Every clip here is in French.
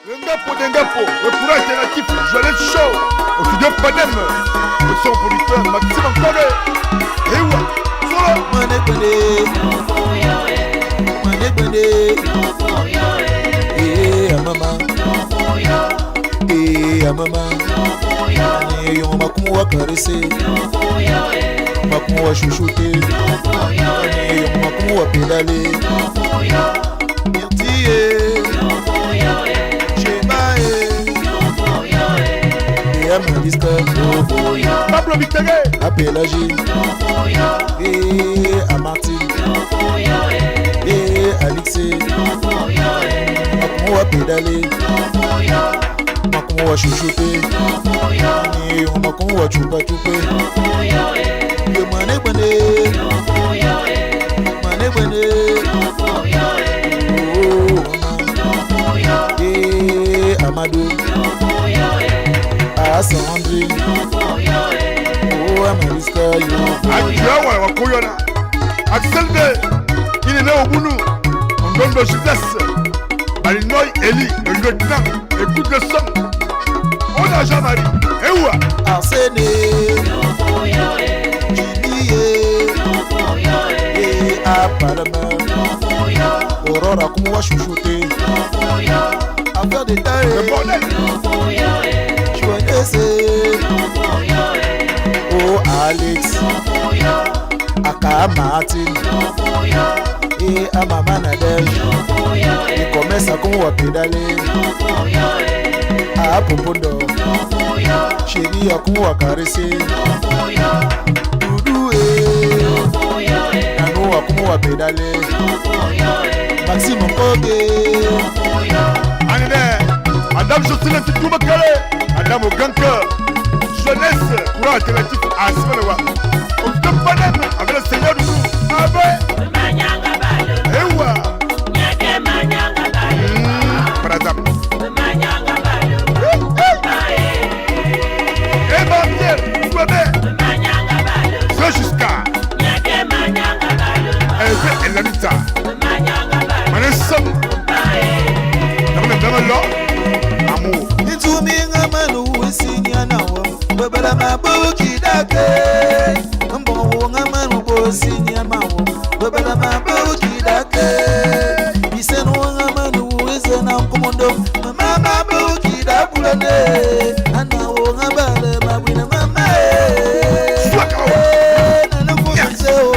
Dengapo, le courant alternatif, Joël Show, au studio Panem, le son producteur Maxime Nkore. Et ouais, solo. Maman, maman, on m'a comme on caresser, on m'a comme on chouchouter, on m'a comme on pédaler. Pablo Vitege, à Pélagie, et à Martine, et à Alixé, on va pédaler, on va chouchouter, et on va comme on va choupa-chouper. Le mané mané, et Amadou, à Sandrine. Akiawa wakoyona Axelde il est né au Bounou on donne le Judas Alinoy Eli le lieutenant écoute le son on a Jean-Marie et où Arsène Jimmy et Apalama Aurora comme moi chouchouté affaire de taille le bordel oh Alex Aka Martin et à Maman Nadège et commence à comme on va pédaler à Popondo chérie à comme on va caresser Doudou et Nano à comme on va pédaler Maxime Nkore Madame Jocelyne Fitouma Kale Madame Oganka Jeunesse courant alternatif à Simanewa au studio Panem avec le Seigneur du coup avec Ewa Madame Eba Pierre Kouabé C'est jusqu'à Hervé et Lamita Manessom Dans le amour Nituminga manu wesinya nawo babala mabuki dake mbongo ngamanu bosinya mawo babala mabuki dake bisenu ngamanu wesena komondo mama mabuki dakulane anawo ngabale mabwina mama nana foseo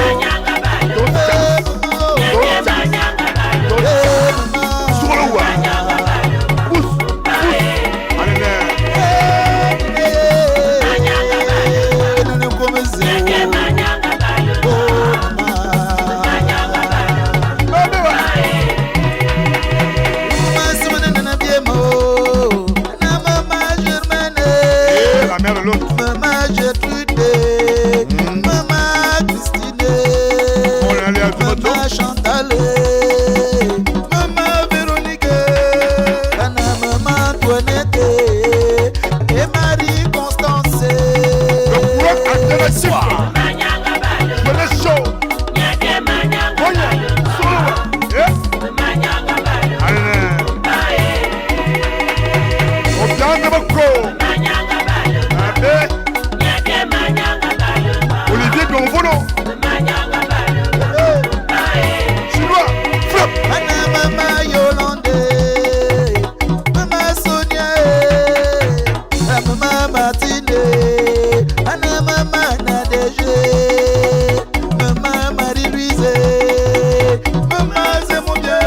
Maman Gertrude, Maman Christine, Maman Chantal, Maman Véronique, Maman Antoinette et Marie Constance. Le courant alternatif Joël Show Oya Solo Obiande Boko Olivier Donvolo Chinois Flop Maman Yolande, Maman Sonia, Maman Martine, Maman Nadège, Maman Marie-Louise, Maman Zemobien,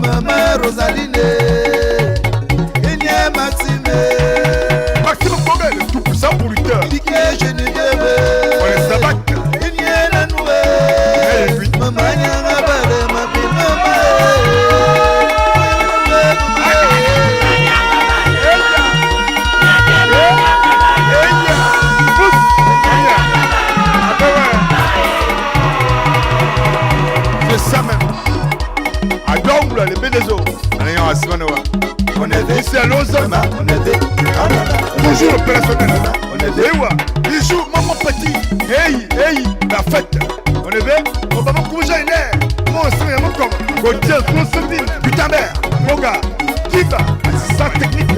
Maman Rosaline, Enya Maxime, Maxime Nkore, le tout puissant producteur. Piqué Geneviève, On les sabac. Enya Nanoué, Maman Nyangabale, ma fille, Maman. C'est ça même. Adore le BDSO. En ayant à Simanewa. On est ici à Lausanne. On était Toujours opérationnel. On est des Ewa. Il joue maman petit. Hey, hey, la fête. On est bien. On va me coucher une heure. Mon sang est mon corps. Gauthier, Constantine, putain mère. Mon gars. Qui Sans technique.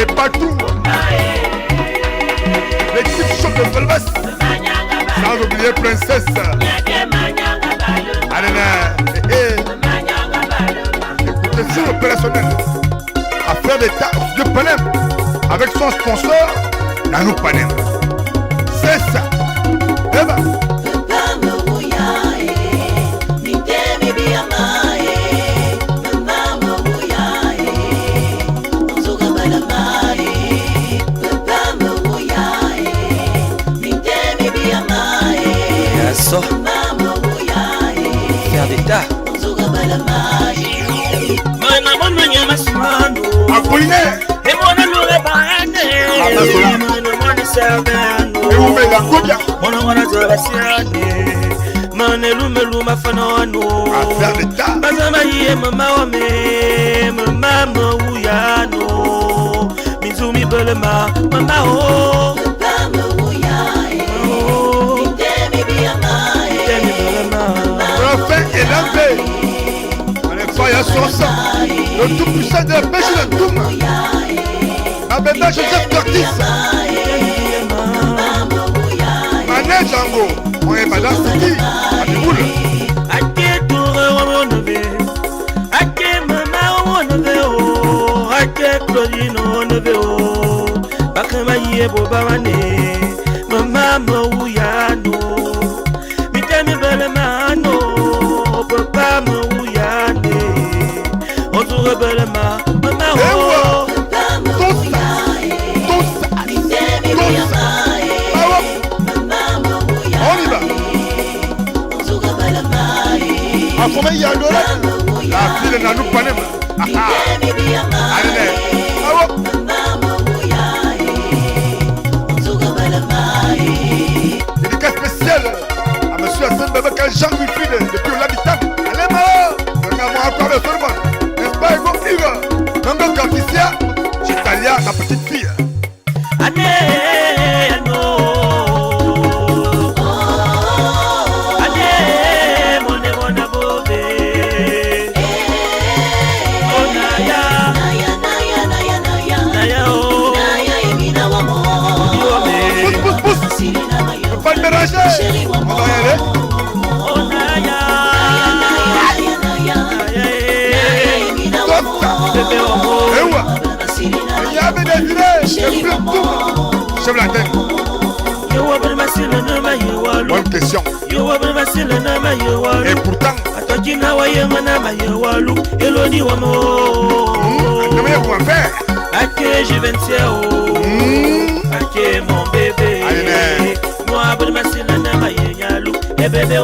Et partout, l'équipe choc de Velves, sans oublier Princesse. Écoutez, c'est opérationnel. Affaire d'État de Panem, avec son sponsor, Nanou Panem. C'est ça. Eh ben. Faire d'État. Apollinaire. Et mon amour est barré. Et vous mettez la copia. Mon amour est barré. Manelu mafanano. Affaire d'État. Bazamaye mama ome, mama uyano. Mizumi belema, mama o. Enfin élevé. On est pas à son sang. Le tout puissant de la pêche de Toum. La bébé Joseph Curtis. Mané Django. On est madame Siki. À Biboule. Ake toure onove. Ake mama onove o. Ake Claudine onove o. Bakama yebo bawane. Mama uyano. Mitemi belemano. Papa uyane. Otoure belema. Mama o. Comment il y a le la fille de Nanou Panem. Allez, dédicace spéciale à monsieur Hassan Babaka Jean Wilfried depuis l'habitat. Allez, Mao, on a encore le Solomon. N'est-ce pas, Ego Iva? Nango Carticia, Chitalia, la petite fille. Chérie, on va y aller. Bonne question. Et pourtant, comment faire? Je vais mon bébé. Moi, et bébé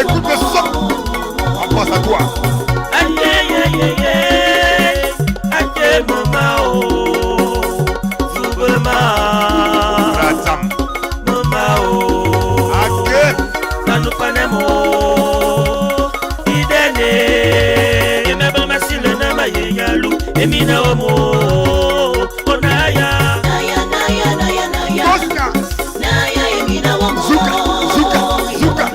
écoute le son. On pense à toi. Emina omo onaya Oscar naya emina omo Zuka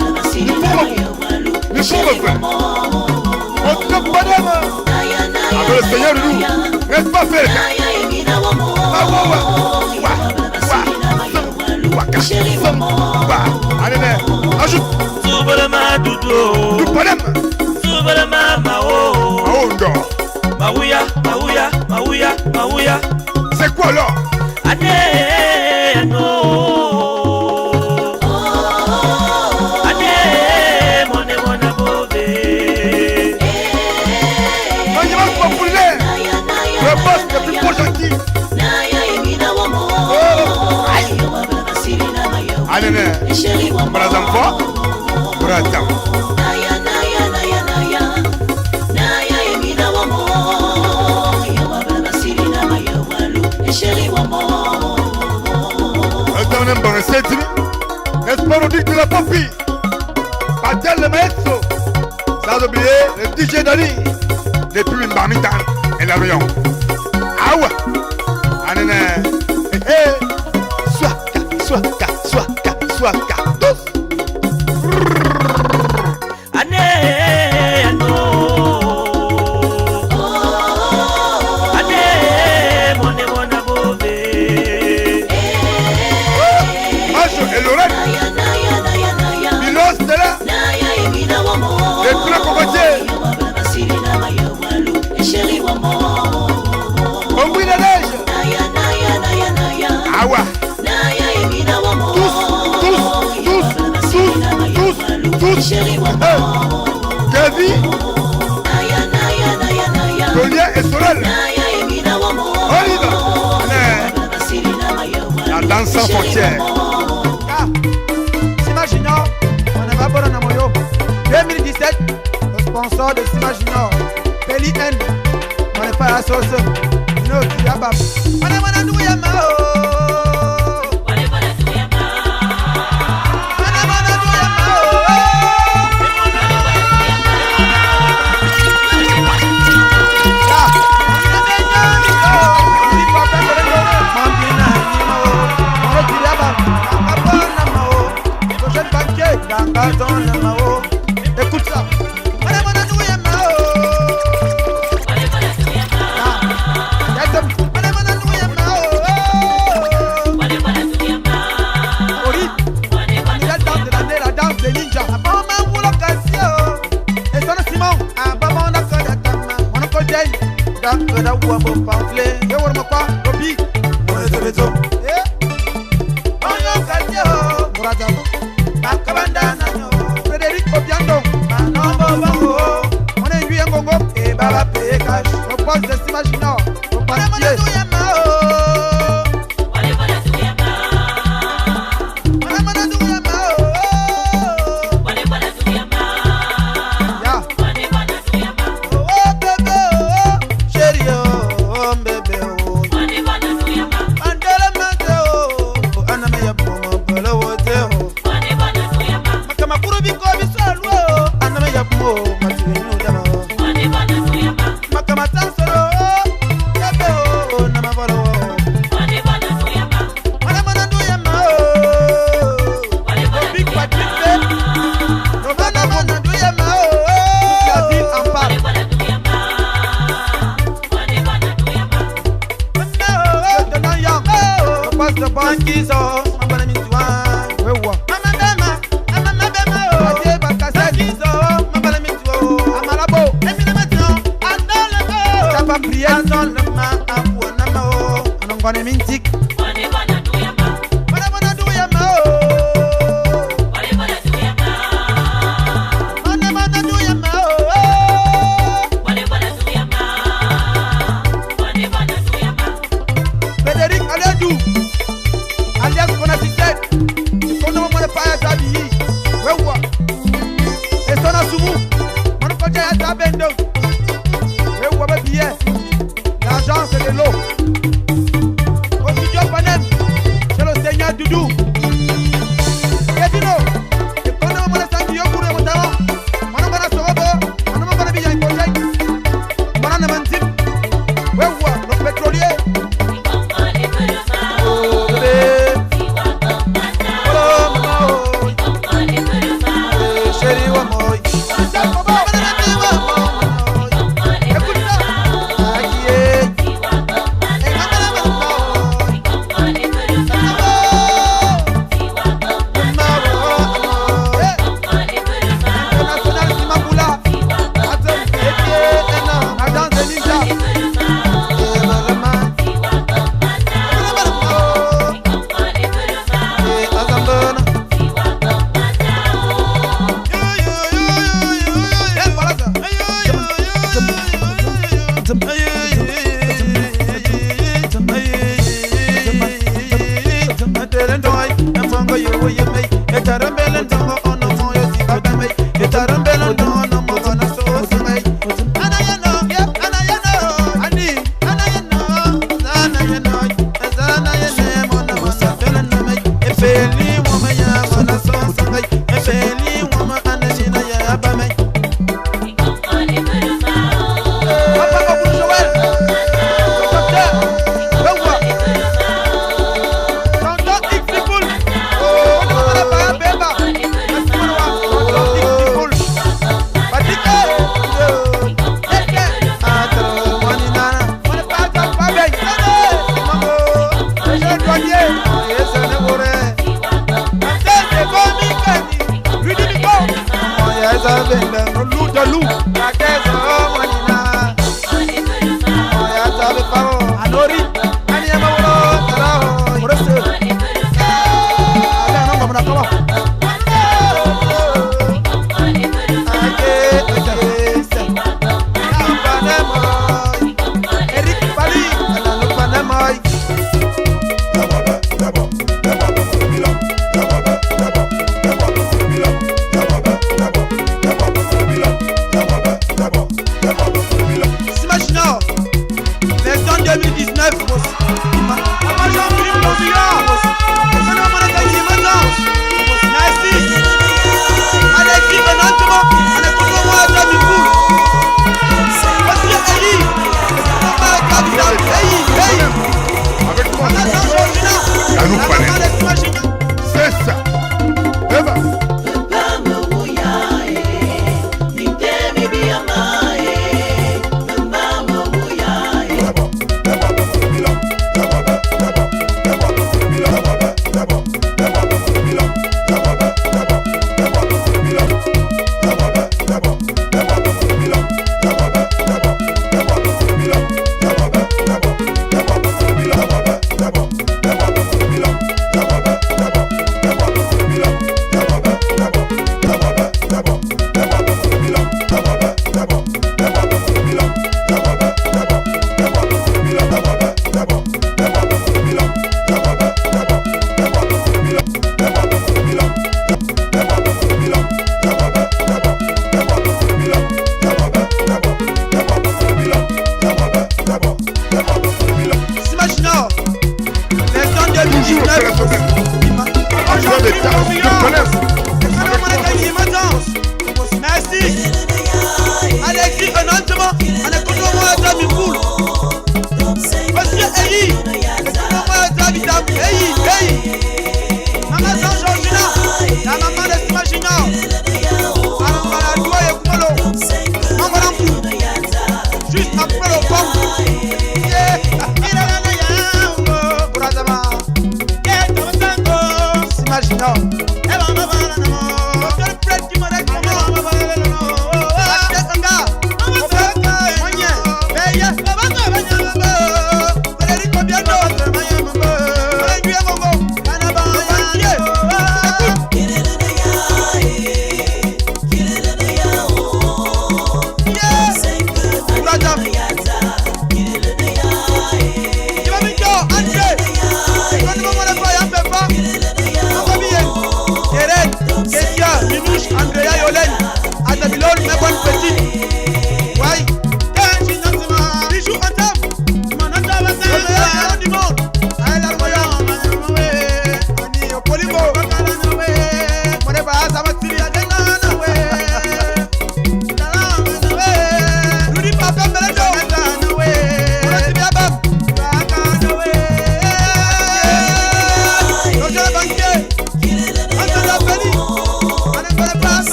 le pauvre on te parle avec le Seigneur nous n'est-ce pas fait allez ajoute Souba le madoudou du palem Souba le mamao Maouya. C'est quoi alors? le Popi, Patel le maestro, sans oublier le DJ Dani, depuis Mbamitan et l'avion. Ah ouais, Anene, Swaka, tous. Gavi, Golia et Sorel. Olive, la danse sans frontières. Sima Junior, on est pas bon en Moyo. 2017, le sponsor de Sima Junior, Peli N, on n'est pas à la sauce. No, Kiyabab. On est mon Anouyama. Écoute ça. La danse des ninjas. Et son Simon, un babon d'accord mon oncle Jay, d'accord d'avoir mon pamphlet. Je vois quoi, Roby, mon étoile. Frédéric Obiando, on est lui un gongo et Baba Pécache. On passe de s'imaginer, on passe de Lou. Kakezo Manina. Oya tabe pao. Anori. Ani amawolo taraho. Morose. Ala no mamuna kama. Eric Pali. Ala no panamai. Yabba,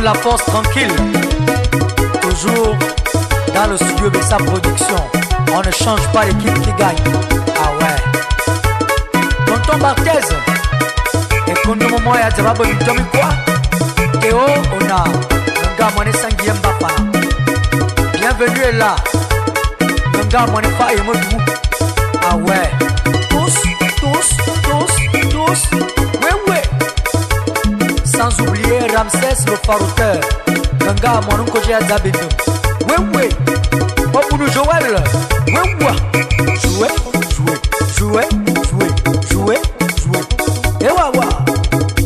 Donne la force tranquille. Toujours dans le studio de sa production. On ne change pas l'équipe qui gagne. Ah ouais. Tonton Barthez. Et quand nous moment ya Zababo Bitomi quoi? Théo Ona. Nga Mwane Sanguiem Bapa. Bienvenue est là. Nga Mwane Fa et Modou. Ah ouais. Tous. Ouais. Sans oublier Ramsès le farouteur. Nga Mwane Koje Zabindum. Ouais. Pour Joël. Jouer. Et waouh.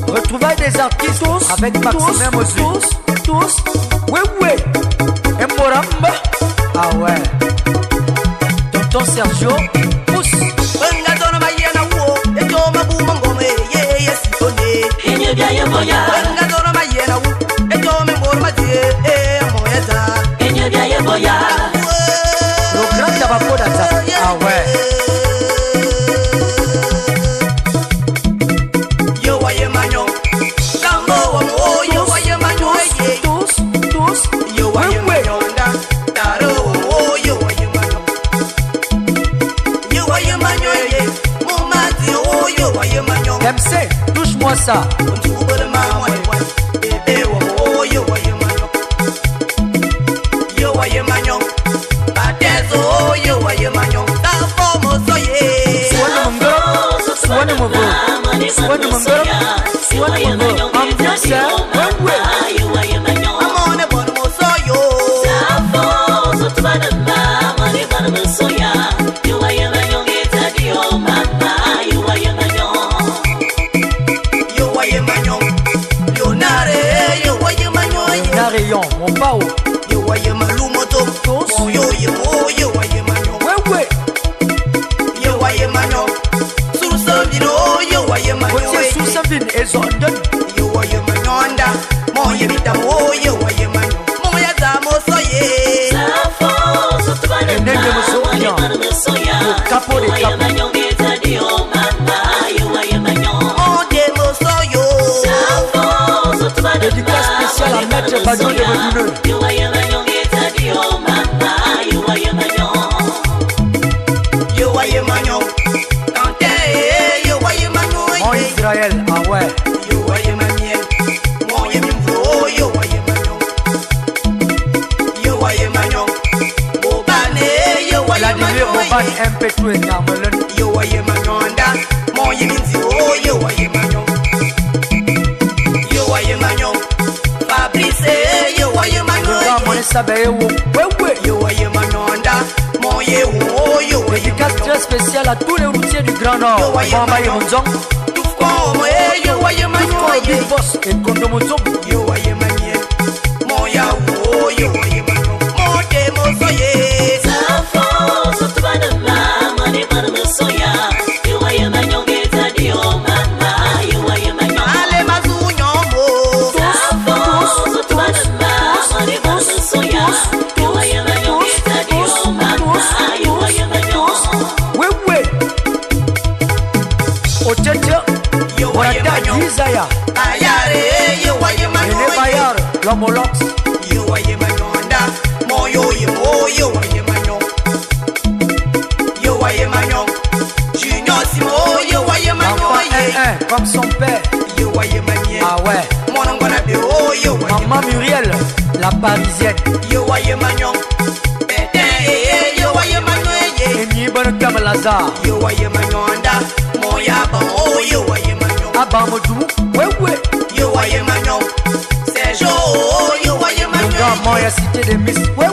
Retrouvailles des artistes avec Maxime aussi. Tous. Ouais. Et Moramba. Ah ouais. Tonton Sergio. Pousse. Le grand tabaco d'Azap. Ah ouais. MC, touche-moi ça. Mon pao. Dédicace spéciale à Maître Badon de Meduneux. Mon Israël, ah ouais. Vladimir Boban MP2 Namelon. Dédicace très spéciale à tous les routiers du Grand Nord. Bamba et Monzong. Big Boss et Kondo Monzong. Isaiah, Lomolox, comme son père. Ah ouais. Maman Muriel, la parisienne. Et Nibon comme Lazare. Abamodou, ouais. C'est chaud, moi y'a cité des miss, ouais.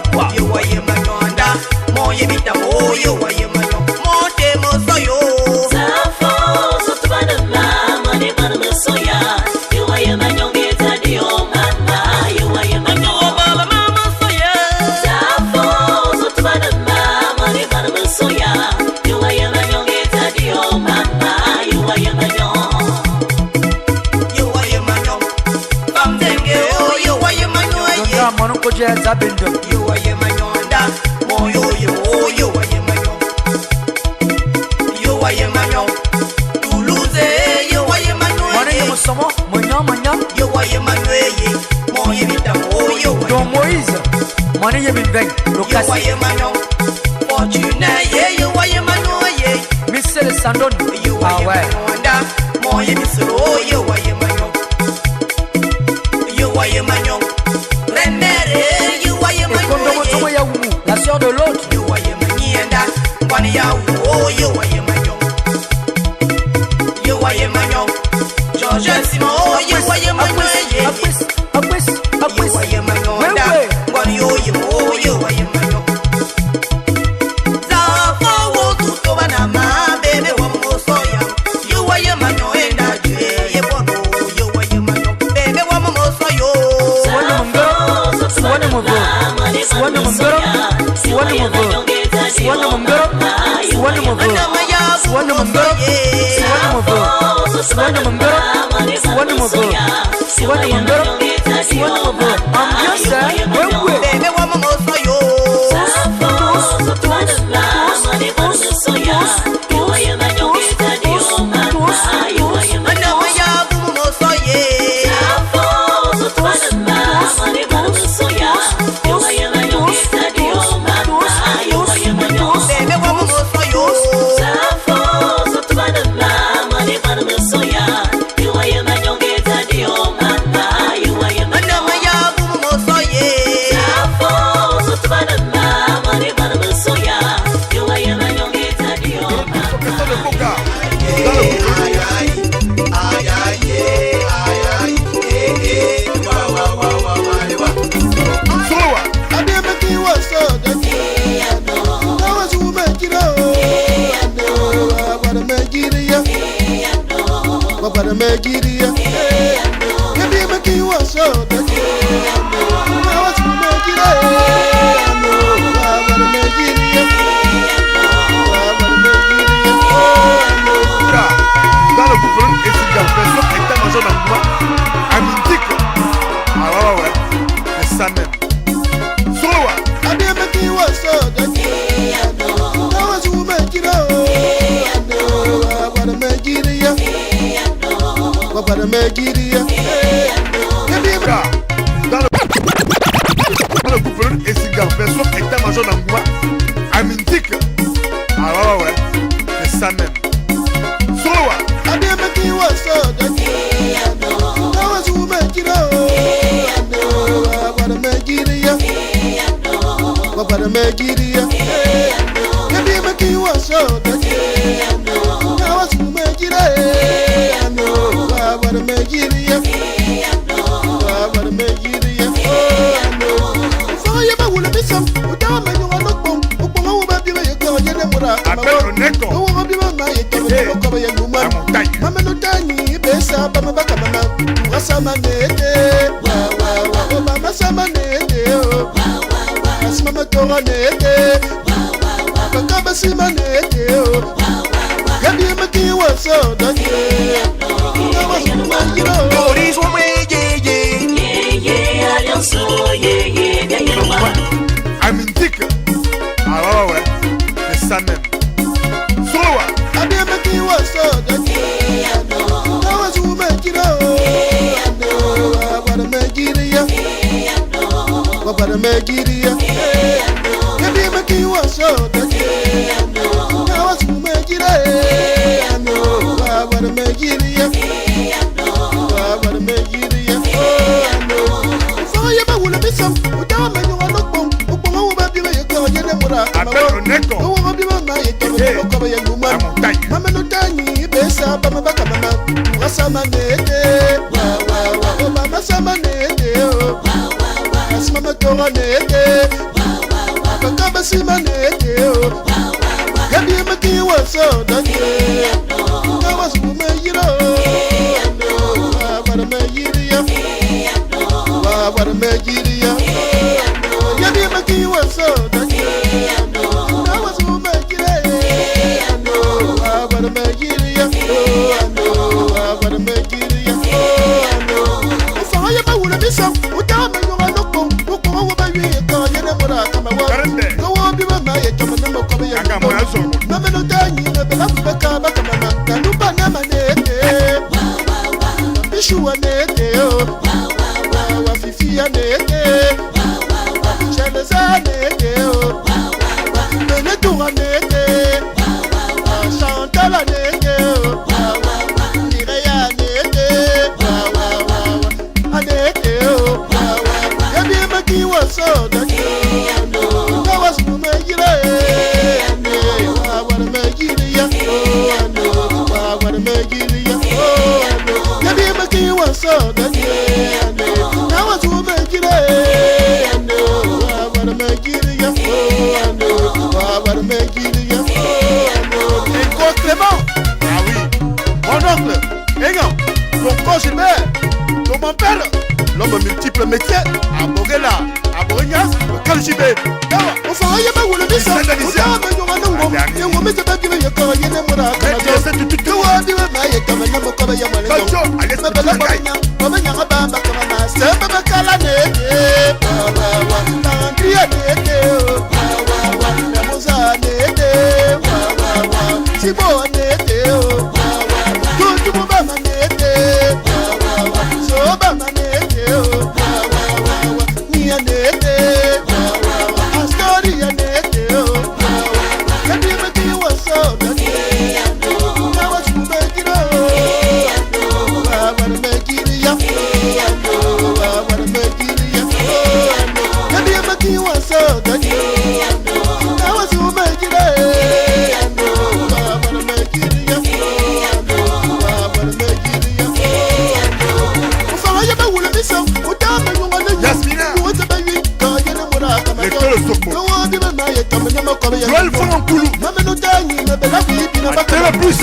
Toulouse, Kevin Beng, Lucas, Michel Sandon, ah ouais. La sœur de l'autre. Chelezane so that you now was who make it and what make it and what make it et quoi Clément? Ah oui, mon oncle, Egan, ton coach Gilbert, ton mon père, l'homme multiple métiers, à Borgela, à Borignas, au Calchibé. On s'en aille pas où le bison, on s'en aille pas où le bison, et on met pas qu'il y a quand il y a des moras. Tu vois, tu vois, il y a quand même un comme il y a mal. Allez, c'est pas la moyenne, comme il y a un bamba comme un as. C'est pas calane, si bon nete o tout mo ba manete so ba manete o ni anete a story anete o can you make you was so that now what you make it o what make it ya what make it ya can you make you was so that now what you make it Joël Fonkoulou Atema plus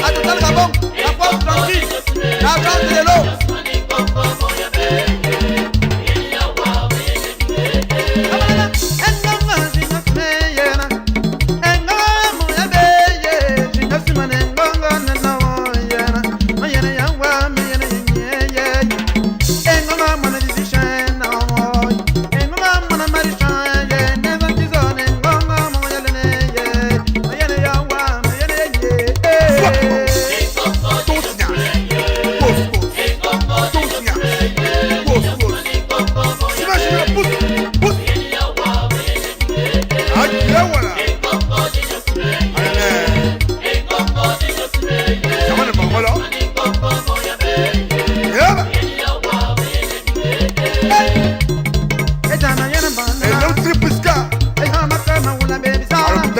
à Total Gabon, la force tranquille, la grande de l'eau.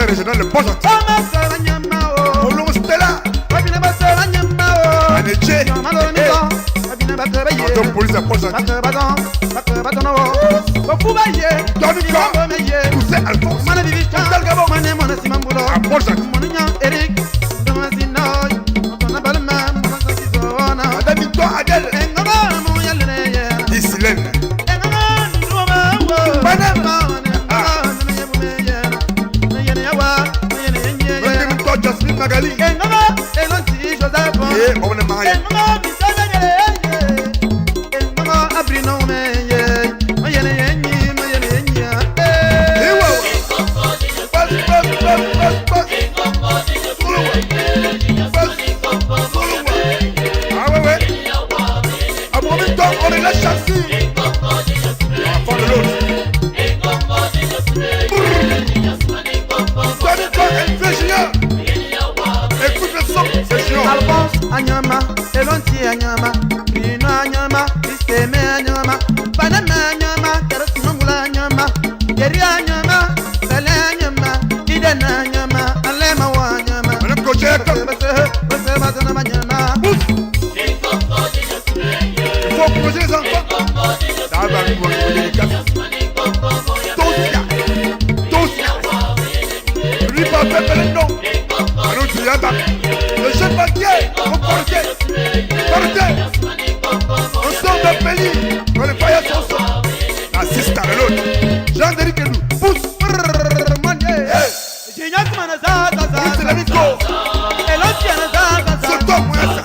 Régional le bon gentil. Olong Stella. Aneche. Madame police à bon gentil. Tonica. Toussaint Alphonse. Total Gabon. À bon gentil. Madame Victoire Adèle. Isilène. Madame. Jasmine Magali. On est marié. On est la chassis. Enfant de l'autre. Écoute le son, c'est chiant. Alphonse Anyama, Elonti Anyama, Rino Anyama, Isteme Anyama, Panama Anyama, Karasimangula Anyama, Yeri Anyama, Sale Anyama, Iden Anyama, Alema Wanyama. On est coché. Il faut poser les enfants. Ça va nous poser les casses. Dosia. Lui pas faire le nom. Alors tu y as le jeune banquier, au portier. On sort d'un pays, on est pas à son sort. Assiste à l'autre. Jean-Déric Elou, pousse. C'est la Nico. C'est toi, moi, ça.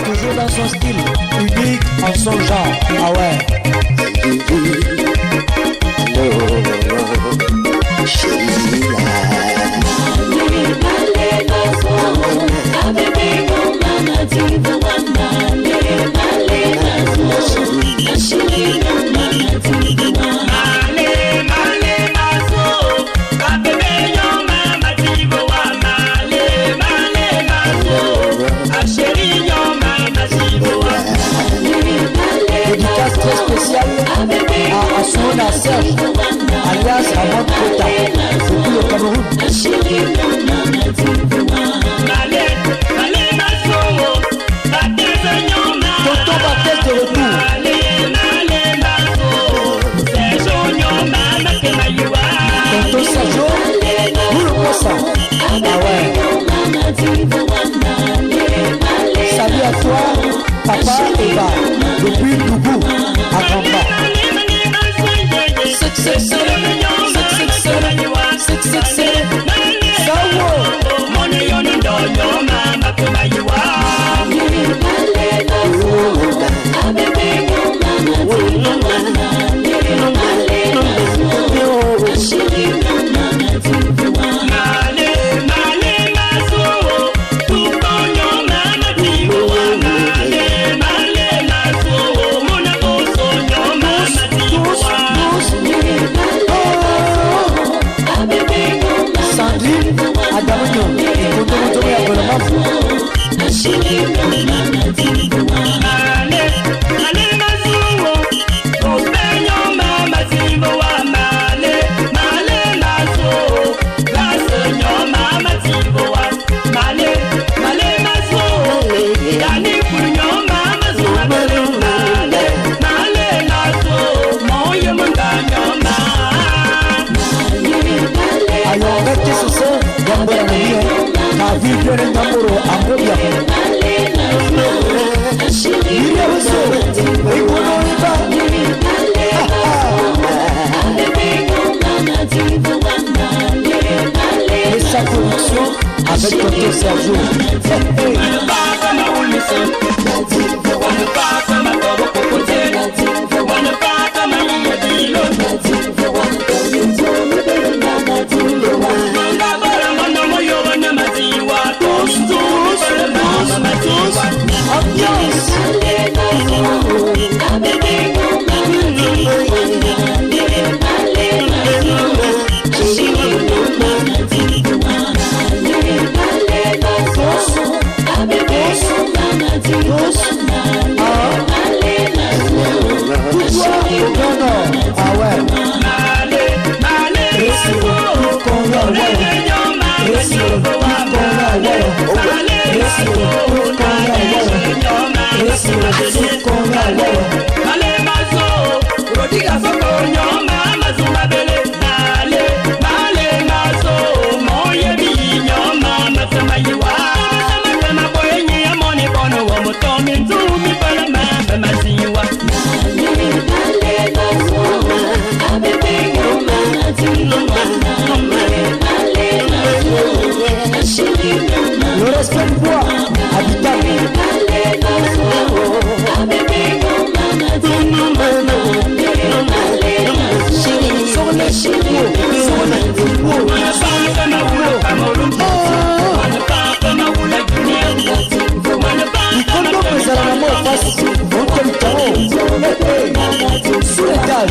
Toujours dans son style, unique en son genre. Ah ouais. Sheila. Papa Eva, depuis Dougou, à Gamba. Avec Tonton Sergio. Le respect de moi, habitable. Sous l'étage.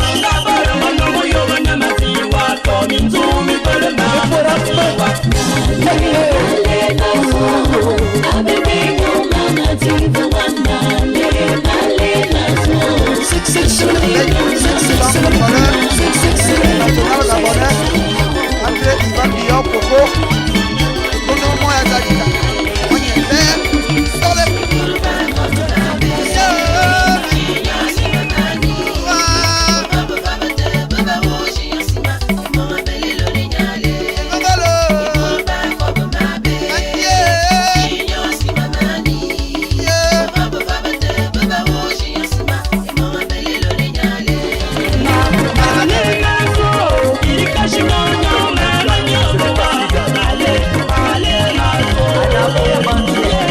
Yeah.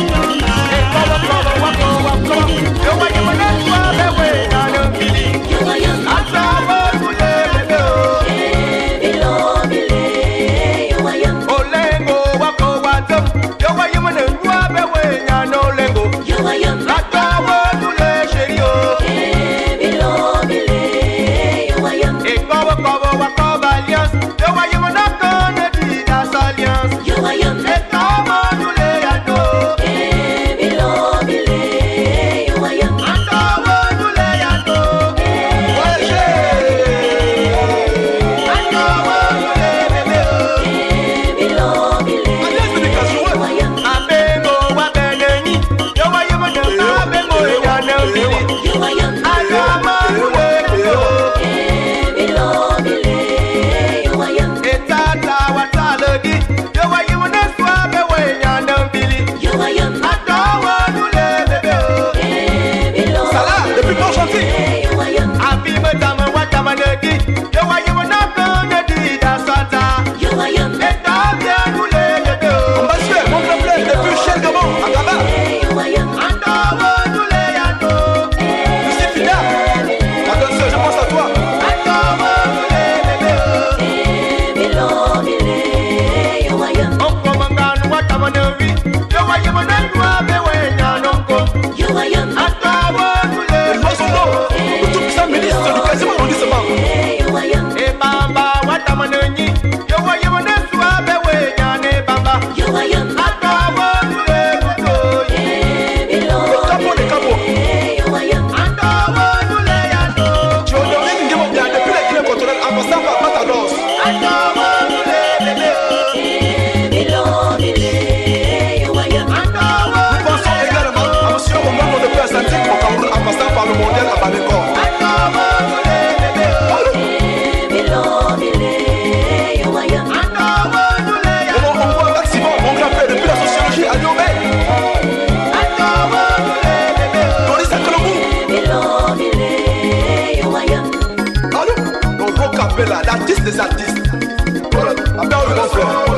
Des artistes. Après, on va faire.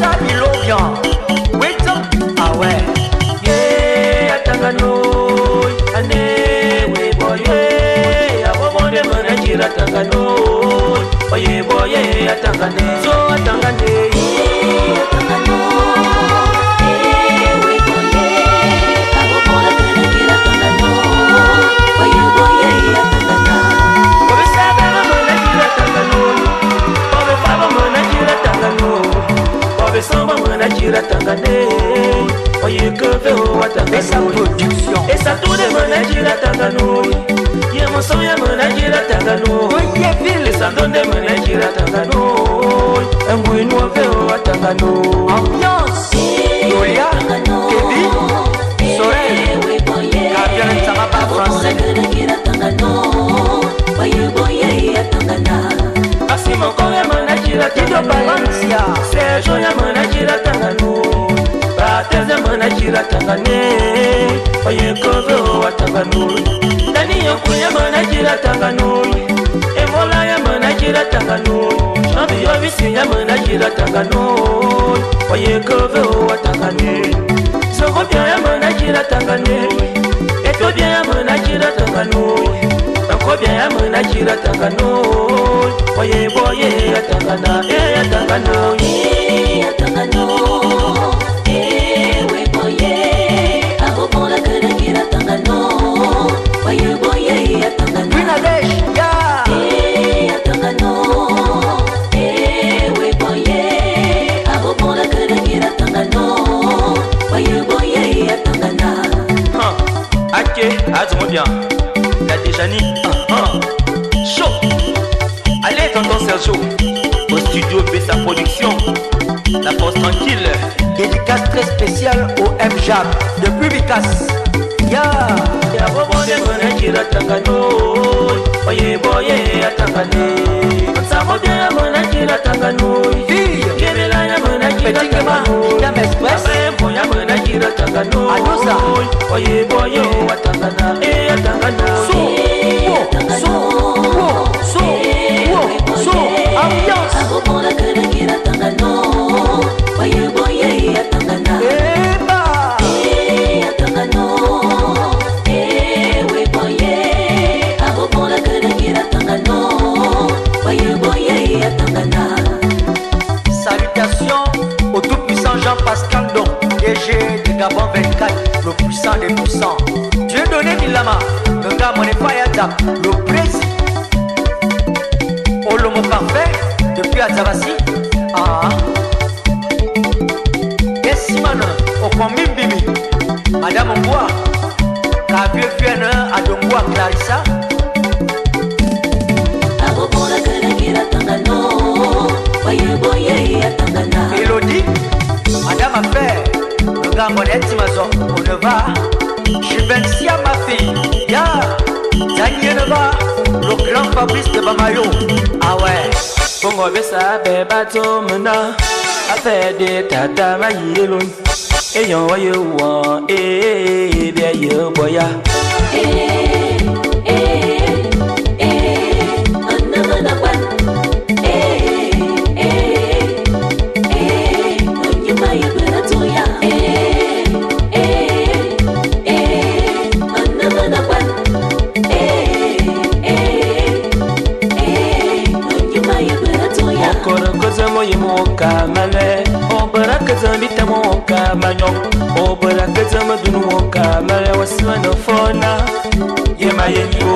ça, il l'eau bien. Oui, ah ouais. Yeah, Tangano, Ane, we boy, Abomone Manajira Tangano, Oye boy, Atangane, so Atangane, Tangano, we boy, Abomone Manajira Tangano, Oye boy, Atangana, Obe Saba Manajira Tangano, Obe Faba Manajira Tangano, Obe Samba Manajira Tangane. Oye que veut Et sa production. et ça tout de manajira tangano. Ye mon son ya manajira tangano. Oye ville. Et ça donne de manajira tangano. Un bruit noir veut tangano. Ambiance. Yolia, Kevin, Sorel, Gabriel Ntamaba français. Asi mon corps ya manajira Kido tangano. Valencia. Sergio ya manajira tangano. Bateza manajira tangane. Oye kozo watangano. Dani yokuya manajira tangano. Emola ya manajira tangano. Chambi yovisi ya manajira tangano. Oye kozo watangane. Soko bien ya manajira tangane. Eto bien ya manajira tangano. Anko bien ya manajira tangano. Oye boye atangana. Atangano. Atangano. Greenadèche, ya. Ok, attends bien. La Déjani, chaud. Allez, tonton Sergio, au studio Bessa Production. La force tranquille. Dédicace très spéciale au MJAB depuis Vicas. Ya. Abobone manajira tangano. Oye boye atangane. Samodia ya manajira tangano. Fille. Kebela ya manajira Petit Gama, tangano. Dame Express. Abembo ya manajira tangano. Anusa. Oye boye atangana. Atangana. So, ambiance. Eba. Salutations au tout-puissant Jean-Pascal Don, DG de Gabon 24, le puissant des puissants. Dieu donné Milama, le gars Monefayata, le président. Olomo parfait, depuis Azavasi. Ah. Essimana, Okomimbimi, Madame Mboua, Kavieux Fienne, Adongoua Clarissa. Elodie, Madame Affaire, le gars Monette Maison, on ne va. Chibensia ma fille, ya, Daniel va, le grand Fabrice de Bamayo. Ah ouais. Bongo besa beba to mena. Affaire de tata ma yelon. Eyon waye wan. Bien ye boya. Kamale, o barakaza bita mo kamanyo, o barakaza madunu mo kamale waswana fona, yema yenyo.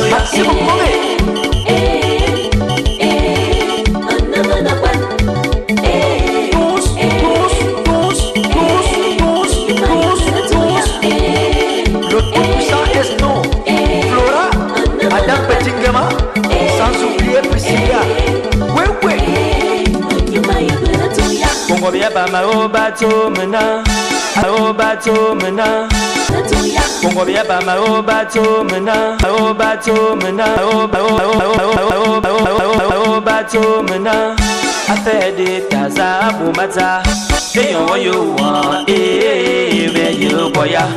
Merci beaucoup. Le tout-puissant Esno, Flora, Madame Petit Gama, sans oublier Priscilla. Oui, oui. Congo bien pas ma au bateau mena. Au bateau mena. Congo bien pas ma au bateau mena. Au bateau mena. Au bateau mena. A fait des taza pour mata. Et on voit you want. Eh, ben you boya.